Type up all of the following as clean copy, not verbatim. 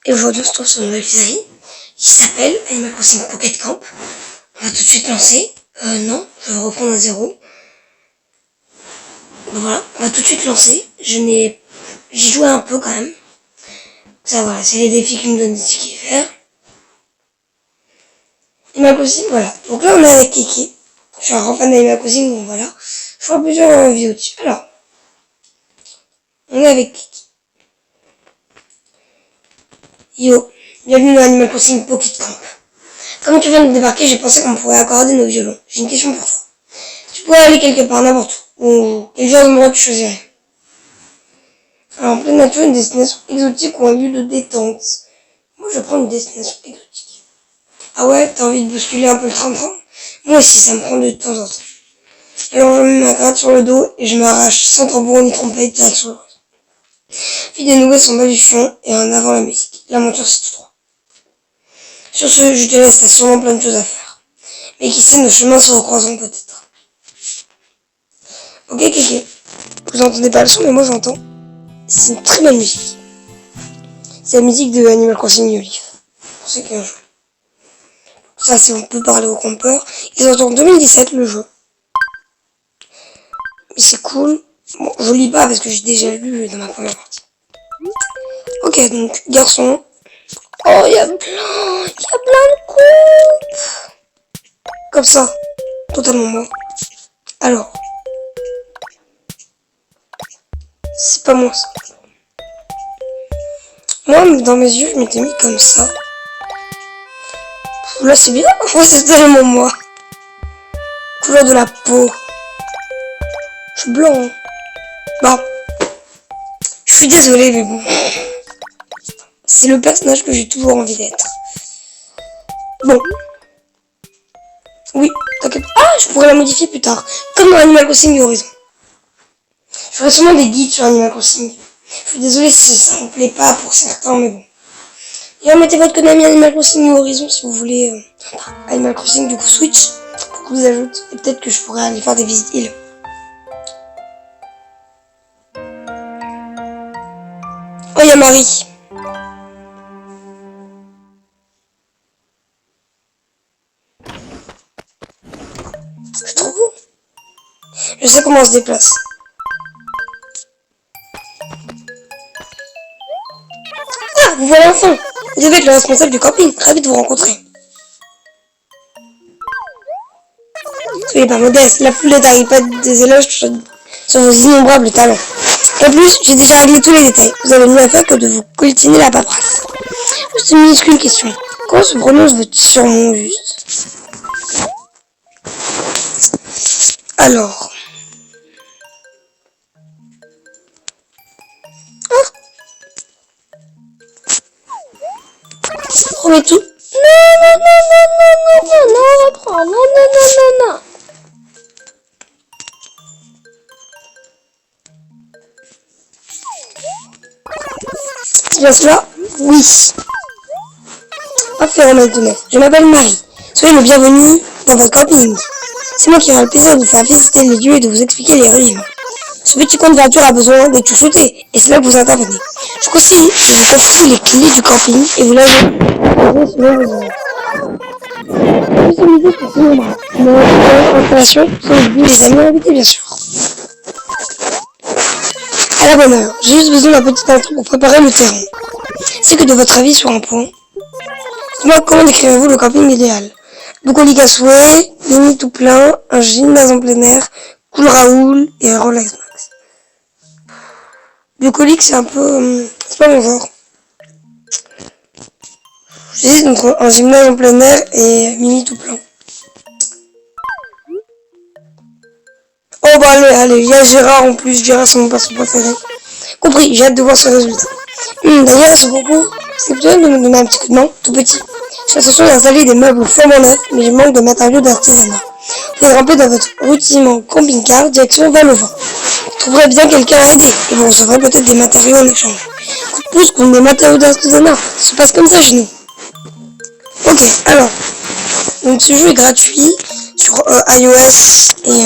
Et aujourd'hui, on se trouve sur une nouvelle série qui s'appelle Animal Crossing Pocket Camp. On va tout de suite lancer. Non, je vais reprendre à zéro. Donc voilà, on va tout de suite lancer. J'y joué un peu quand même. Ça voilà, c'est les défis qui me donnent des tickets verts. Animal Crossing, voilà. Donc là, on est avec Kiki. Je suis un grand fan d'Animal Crossing, donc voilà. Je vois plusieurs vidéos dessus. Alors, on est avec Kiki. Yo, bienvenue dans Animal Crossing Pocket Camp. Comme tu viens de débarquer, j'ai pensé qu'on pourrait accorder nos violons. J'ai une question pour toi. Tu pourrais aller quelque part, n'importe où, ou quel genre d'endroit tu choisirais? Alors, en pleine nature, une destination exotique ou un lieu de détente? Moi, je prends une destination exotique. Ah ouais, t'as envie de bousculer un peu le train-train? Moi aussi, ça me prend de temps en temps. Alors, je mets ma gratte sur le dos et je m'arrache sans tambour ni trompette direction le reste. Fille des nouvelles sont baluchons et en avant la musique. L'aventure, c'est tout droit. Sur ce, je te laisse, t'as sûrement plein de choses à faire. Mais qui sait, nos chemins se recroiseront peut-être. Ok, Kéké. Vous entendez pas le son, mais moi j'entends. C'est une très belle musique. C'est la musique de Animal Crossing New Leaf. Pour ceux qui ont joué. Ça, c'est on peut parler au campeur. Ils ont en 2017 le jeu. Mais c'est cool. Bon, je lis pas parce que j'ai déjà lu dans ma première partie. Ok, donc, garçon. Oh, il y a plein de coupes. Comme ça. Totalement moi. Alors. C'est pas moi ça. Moi, dans mes yeux, je m'étais mis comme ça. Là, c'est bien. Ouais, c'est tellement moi. Couleur de la peau. Je suis blanc. Hein. Bon. Je suis désolée, mais bon. C'est le personnage que j'ai toujours envie d'être. Bon. Oui, t'inquiète. Ah, je pourrais la modifier plus tard. Comme dans Animal Crossing Horizon. Je ferai sûrement des guides sur Animal Crossing. Je suis désolée si ça me plaît pas pour certains, mais bon. Et mettez votre Konami Animal Crossing Horizon si vous voulez. Animal Crossing du coup Switch. Pour que vous ajoute. Et peut-être que je pourrais aller faire des visites îles. Oh, il y a Marie. C'est trop beau. Je sais comment on se déplace. Ah, vous voilà enfin. Vous devez être le responsable du camping. Ravi de vous rencontrer. Soyez pas modeste. La foule n'arrive pas des éloges sur vos innombrables talents. En plus, j'ai déjà réglé tous les détails. Vous avez mieux à faire que de vous coltiner la paperasse. Juste une minuscule question. Comment se prononce votre surnom juste? Alors. Ah. Remets tout. Non, reprends. Non. C'est bien cela? Oui. Parfait, Romain de neuf. Je m'appelle Marie. Soyez le bienvenu dans votre camping. C'est moi qui aurai le plaisir de vous faire visiter les lieux et de vous expliquer les règles. Ce petit conte d'aventure a besoin d'être chouchouté, et c'est là que vous intervenez. Je conseille de vous confier les clés du camping et vous l'avez selon vos envies. Customisez pour tout le monde. Mon installation, sans oublier les amis invités, bien sûr. À la bonne heure, j'ai juste besoin d'un petit intro pour préparer le terrain. C'est que de votre avis sur un point. Dites-moi comment décrivez-vous le camping idéal? Bucolique à souhait, mini tout plein, un gymnase en plein air, cool Raoul et un relax max. Bucolique c'est un peu... c'est pas mon genre. J'hésite entre un gymnase en plein air et mini tout plein. Oh bah allez, il y a Gérard en plus, Gérard c'est mon perso préféré. Compris, j'ai hâte de voir ce résultat. D'ailleurs à ce propos, c'est peut-être de me donner un petit coup de main, tout petit. J'ai l'intention d'installer des meubles flambant neufs, mais je manque de matériaux d'artisanat. Vous pouvez ramper dans votre rudiment camping-car, direction Val-au-Vent. Vous trouverez bien quelqu'un à aider, et vous recevrez peut-être des matériaux en échange. Coup de pouce contre des matériaux d'artisanat, ça se passe comme ça chez nous. Ok, alors, donc ce jeu est gratuit sur iOS et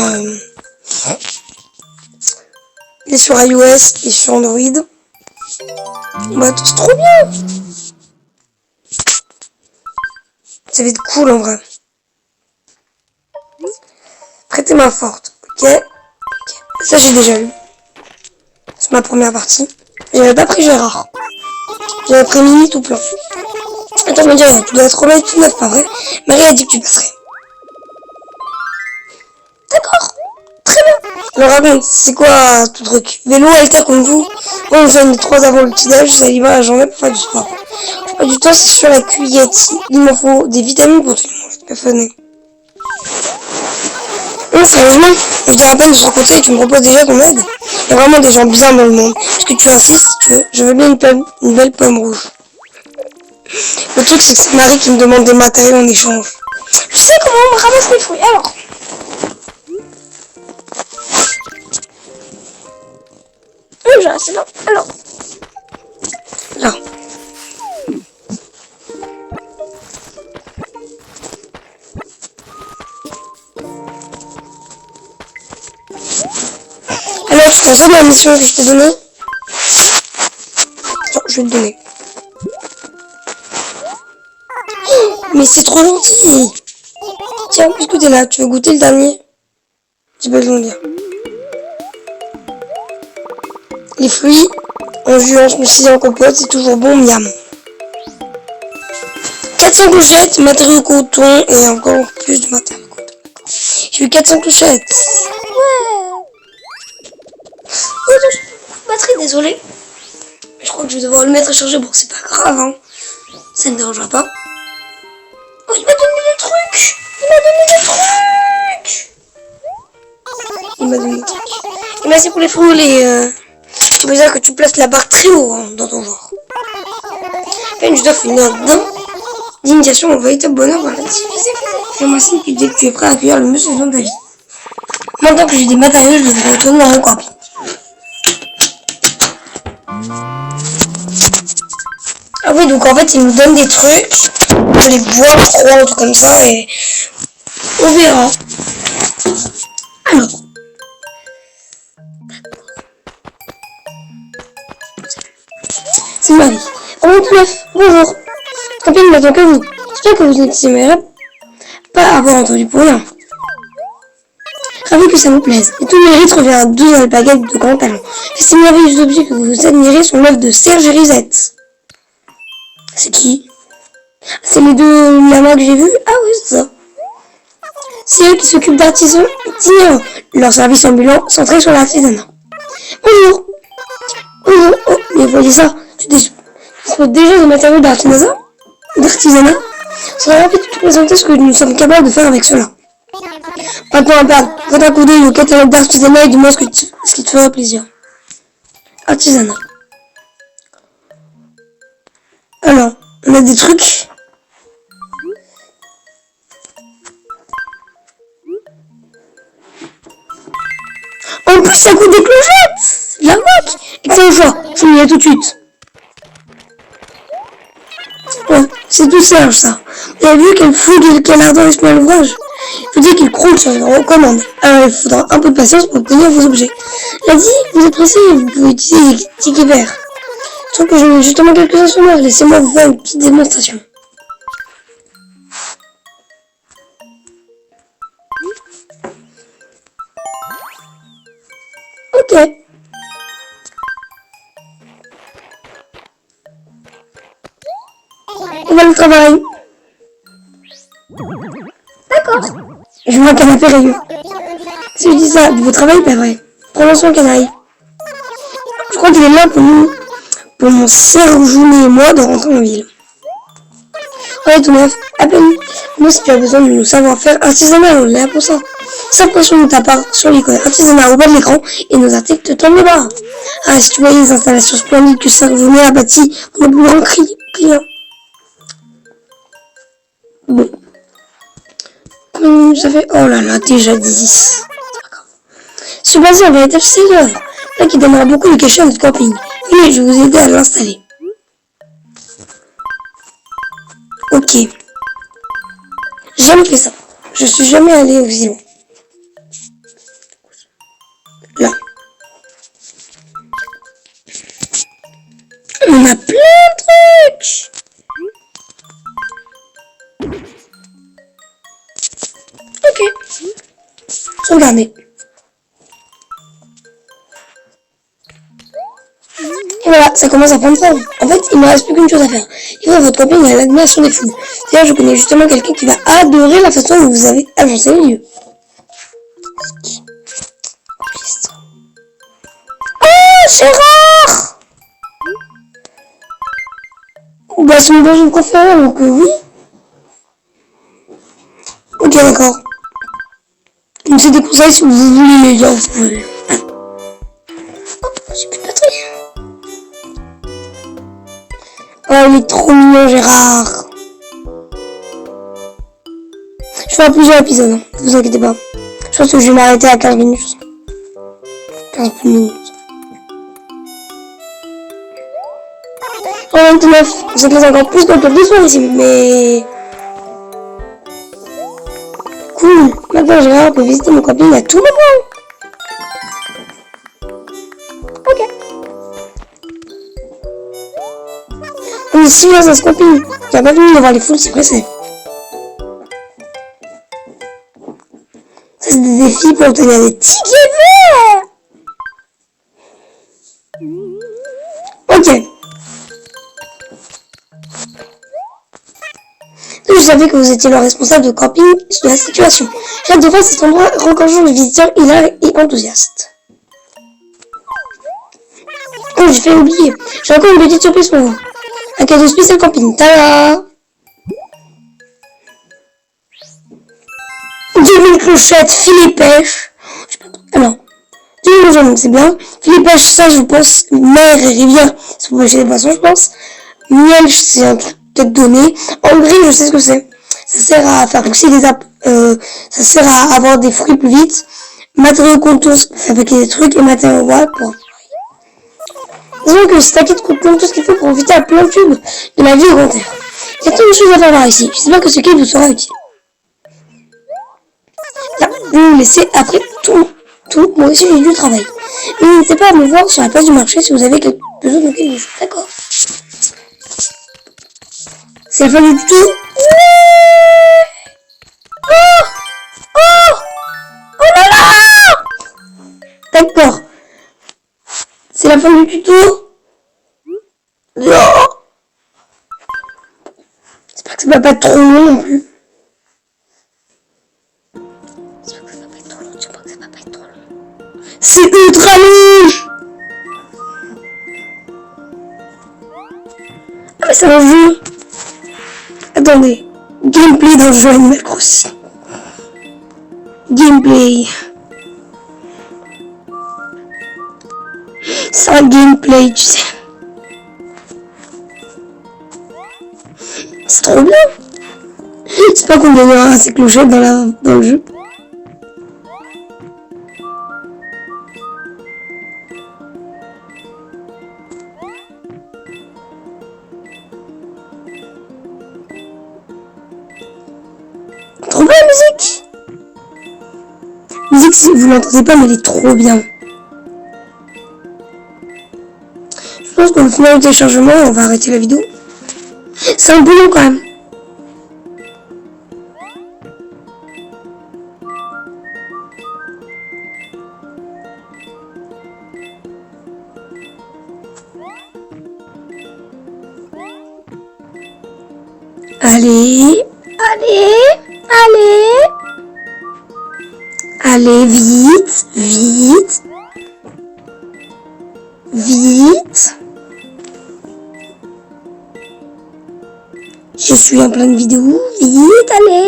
il est sur iOS et sur Android. Bah c'est trop bien. Ça va être cool en vrai. Prêtez main forte. Ok. Ça j'ai déjà eu. C'est ma première partie. J'avais pas pris Gérard. J'avais pris Mimi tout plein. Attends, me dire, tu dois être remis tout neuf, pas vrai? Marie a dit que tu passerais. D'accord. Très bien. Alors raconte, c'est quoi ton truc? Vélo, halter, kung fu? Moi, je donne les 3 avant le petit-déj, ça y va à journée pour faire du sport. Pas du temps, c'est sur la cuillette. Il m'en faut des vitamines pour tout le monde. C'est pas funné. Non, sérieusement, on vient à peine de se rencontrer et tu me proposes déjà ton aide. Il y a vraiment des gens bien dans le monde. Est-ce que tu insistes si tu veux? Je veux bien une belle pomme rouge. Le truc, c'est que c'est Marie qui me demande des matériaux en échange. Je sais comment on ramasse mes fruits, alors. J'ai assez là. Alors. Là. Alors, tu t'en sors de la mission que je t'ai donnée? Attends, je vais te donner. Mais c'est trop gentil. Tiens, puisque t'es là, tu veux goûter le dernier? J'ai pas besoin de dire. Les fruits, en jus, en smoothie, en compote, c'est toujours bon, miam. 400 clochettes, matériaux coton et encore plus de matériaux coton. J'ai eu 400 clochettes. Ouais. Oh, batterie, désolé. Je crois que je vais devoir le mettre à charger. Bon, c'est pas grave, hein. Ça ne dérangera pas. Oh, il m'a donné des trucs. Il m'a donné des trucs. Et merci pour les fruits, les... Tu veux dire que tu places la barre très haut hein, dans ton genre. Enfin, je dois faire une note d'initiation au véritable bonheur dans la difficulté. Fais-moi signe que dès que tu es prêt à accueillir le monsieur dans ta vie. Maintenant que j'ai des matériaux, je devrais retourner dans mon camping. Ah oui, donc en fait, il nous donne des trucs. On peut les boire, je crois, un truc comme ça, et on verra. Alors. C'est Marie. Oh mon neuf, bonjour. Camping n'attend que vous. J'espère que vous n'estimerez pas avoir entendu pour rien. Ravi que ça vous plaise. Et tout le mérite revient à 2 dans les baguettes de grand talent. Ces merveilleux objets que vous admirez sont l'œuvre de Serge et Risette. C'est qui? C'est les 2 lamas que j'ai vus? Ah oui, c'est ça. C'est eux qui s'occupent d'artisans itinérants. Leur service ambulant centré sur l'artisanat. Bonjour. Bonjour. Oh, mais voyez ça. Tu disposes déjà de matériaux d'artisanat? Ça serait rapide de te présenter ce que nous sommes capables de faire avec cela. Pas de temps à perdre. Faites un coup d'œil au catalogue d'artisanat et dis-moi ce qui te fera plaisir. Artisanat. Alors, on a des trucs. En plus, ça coûte des clochettes. La vache. Excellent choix. Je m'y ai tout de suite. Ouais, c'est tout Serge, ça. Vous avez vu quel fou quel ardent esprit à l'ouvrage? Je vous dis qu'il croule sur les commandes. Alors il faudra un peu de patience pour obtenir vos objets. Là dit, vous êtes pressé et vous pouvez utiliser les tickets verts. Je trouve que j'en ai justement quelques-uns sur moi. Laissez-moi vous faire une petite démonstration. Ok. On va le travail. D'accord. Je vois un canapé rayeux. Si je dis ça, de vos travail, pas vrai. Prenons son canaille. Je crois qu'il est là pour nous, pour mon Serjounet et moi de rentrer en ville. Ouais, tout neuf, appelle-nous. Moi, si tu as besoin de nos savoir-faire artisanal, on est là pour ça. 5% de ta part sur l'icône artisanat au bas de l'écran et nos articles te tombent les bras. Ah, si tu voyais les installations splendides que Serjounet a bâties pour nos plus grands clients. Bon. Ça fait... Oh là là, déjà 10. Ce basé en véritable chef-d'œuvre, là qui donnera beaucoup de cachet à notre camping. Oui, je vais vous aider à l'installer. Ok. J'ai jamais fait ça. Je suis jamais allé aussi loin. Là. On a plein de trucs. Sauvegarder. Et voilà, ça commence à prendre forme. En fait, il ne me reste plus qu'une chose à faire. Livrer votre camping à l'admiration des foules. D'ailleurs, je connais justement quelqu'un qui va adorer la façon dont vous avez agencé le lieu. Oh, Gérard! Bah, c'est dans une conférence, donc oui. Ok, d'accord. Donc c'est des conseils si vous voulez les gars, vous pouvez. Oh, j'ai plus de batterie. Oh, il est trop mignon, Gérard. Je ferai plusieurs épisodes, hein. Ne vous inquiétez pas. Je pense que je vais m'arrêter à 15 minutes. 15 minutes. Oh, 29. Ça fait encore plus dans le soir ici, mais... Cool. Maintenant, Gérard peut visiter mon camping à tout moment. Ok. On est 6 heures dans ce camping. J'ai pas fini de voir les foules si pressées. Ça, c'est des défis pour obtenir des tickets verts. Ok. Je savais que vous étiez le responsable de camping de la situation. J'ai hâte de voir cet endroit regorgeant de visiteurs hilaires et enthousiastes. Oh, j'ai fait oublier. J'ai encore une petite surprise pour vous. Un cadeau spécial camping. Tada! 2000 clochettes, filet pêche. Alors, 2000 jambes, c'est bien. Filet pêche, ça, je pense. Mer et rivière, c'est pour pêcher des poissons, je pense. Miel, c'est un truc peut-être donné. Engrais, je sais ce que c'est. Ça sert à faire pousser des ça sert à avoir des fruits plus vite. Matériaux contours pour fabriquer des trucs et matériaux bois pour... Disons que c'est un kit contenant tout ce qu'il faut pour éviter la plein tube de la vie au grand air. Il y a tant de choses à faire ici. J'espère que ce kit vous sera utile. Là, vous me laissez après tout. Moi aussi j'ai du travail. Mais n'hésitez pas à me voir sur la place du marché si vous avez besoin de quelque chose. D'accord. C'est la fin du tuto. Oh là là! D'accord. C'est la fin du tuto. Non. J'espère que ça va pas être trop long non plus. J'espère que ça va pas être trop long. C'est ultra long. Ah mais c'est un jeu. Attendez. Gameplay dans le jeu Animal Crossing. Gameplay. C'est un gameplay, tu sais. C'est trop bien. J'espère qu'on gagnera ces clochettes dans le jeu. Trop bien la musique. Musique, si vous l'entendez pas, mais elle est trop bien. Je pense qu'au final du téléchargement, on va arrêter la vidéo. C'est un peu long quand même. Allez, allez, vite. Je suis en pleine vidéo, vite, allez.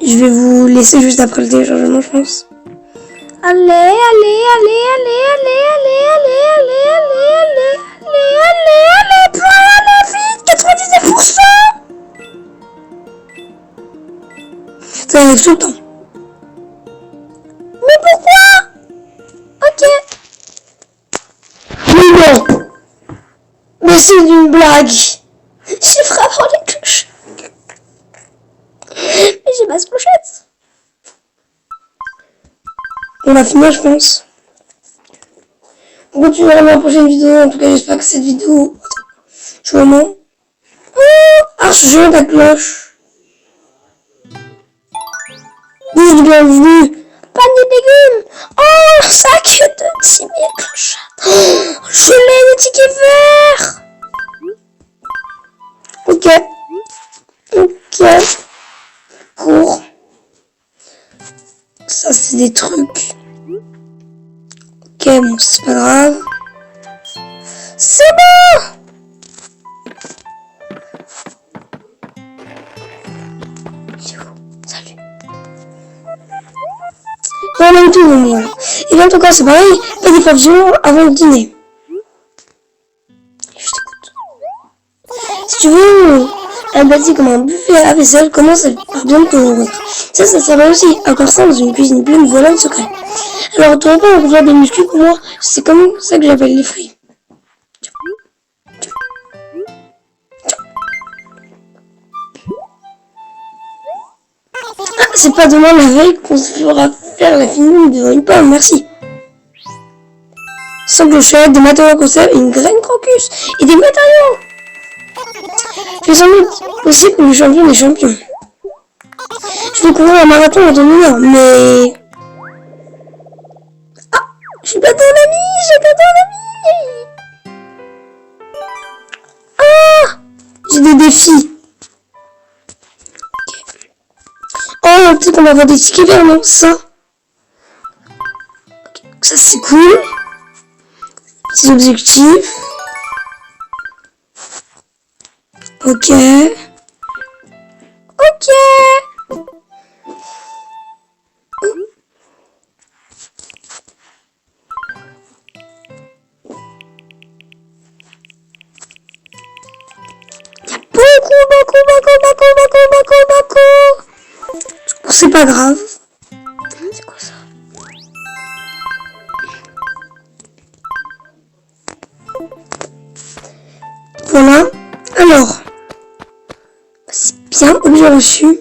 Je vais vous laisser juste après le téléchargement, je pense. Allez, vite, 99%. Ça arrive tout le temps. Mais pourquoi? Ok. Mais non. Mais c'est une blague. J'ai vraiment les cloches. Mais j'ai ma clochette. On va finir, je pense. On continuera dans la prochaine vidéo. En tout cas, j'espère que cette vidéo... Je suis vraiment... Ah, je joue la cloche. Oui, bienvenue. Panier de légumes. Oh, un sac de 10 000 clochards. Oh, je l'ai, des tickets verts. Ok. Ok. Cours. Ça, c'est des trucs. Ok, bon, c'est pas grave. C'est bon. Salut. Non, même tout, bon, voilà. Et bien, en tout cas, c'est pareil. Pas des papillons avant le dîner. Je t'écoute. Si tu veux, elle bâtit comme un buffet à vaisselle, commence par bien te nourrir. Ça s'appelle aussi un corset dans une cuisine pleine de volants secrets. Alors, tu pas un faire des muscles pour moi, c'est comme ça que j'appelle les fruits. Ah, c'est pas demain la veille qu'on se fera faire la fine devant une pomme, merci. Sans clochette, des matériaux à conserve, une graine crocus et des matériaux. Je vais sans doute aussi pour le champion des champions. Je vais courir un marathon en ton honneur, mais... Ah, j'ai pas ton ami, j'ai pas ton ami. Ah, j'ai des défis. Oh, peut-être qu'on va avoir des tickets verts, non, ça. Okay. Ça, c'est cool. Petits objectifs. Ok. Ok. Beaucoup. C'est pas grave. C'est quoi ça? Voilà. Alors. C'est bien, objet reçu.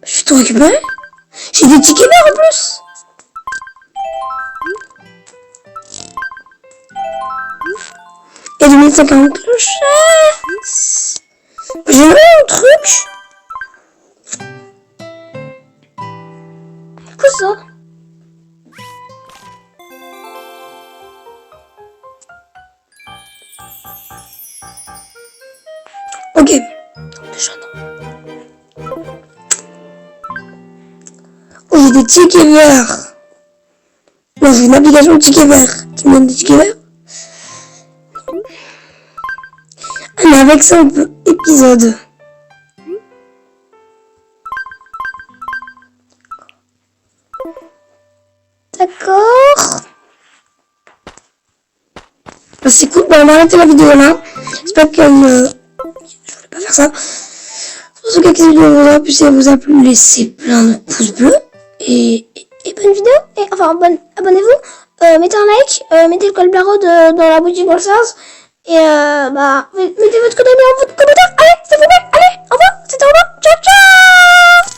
Je vais tout récupérer. J'ai des tickets verts en plus. Et 2140 clochettes. J'ai un truc. C'est quoi ça? Ok. Déjà non. Oh, j'ai des tickets verts. Non, j'ai une application de tickets verts qui me donne des tickets verts. Ah, mais avec ça, on peut épisode. D'accord. Bah, c'est cool. Bah, on va arrêter la vidéo là. J'espère qu'elle... Je voulais pas faire ça. En tout cas, que cette vidéo vous aura plu, si elle vous a plu, laissez plein de pouces bleus. Et bonne vidéo. Et enfin, abonnez-vous. Mettez un like. Mettez le code Blaro dans la boutique Wallstars. Et bah, mettez votre code en votre commentaire. Allez, c'est fait. Allez, au revoir. C'était au revoir. Ciao, ciao.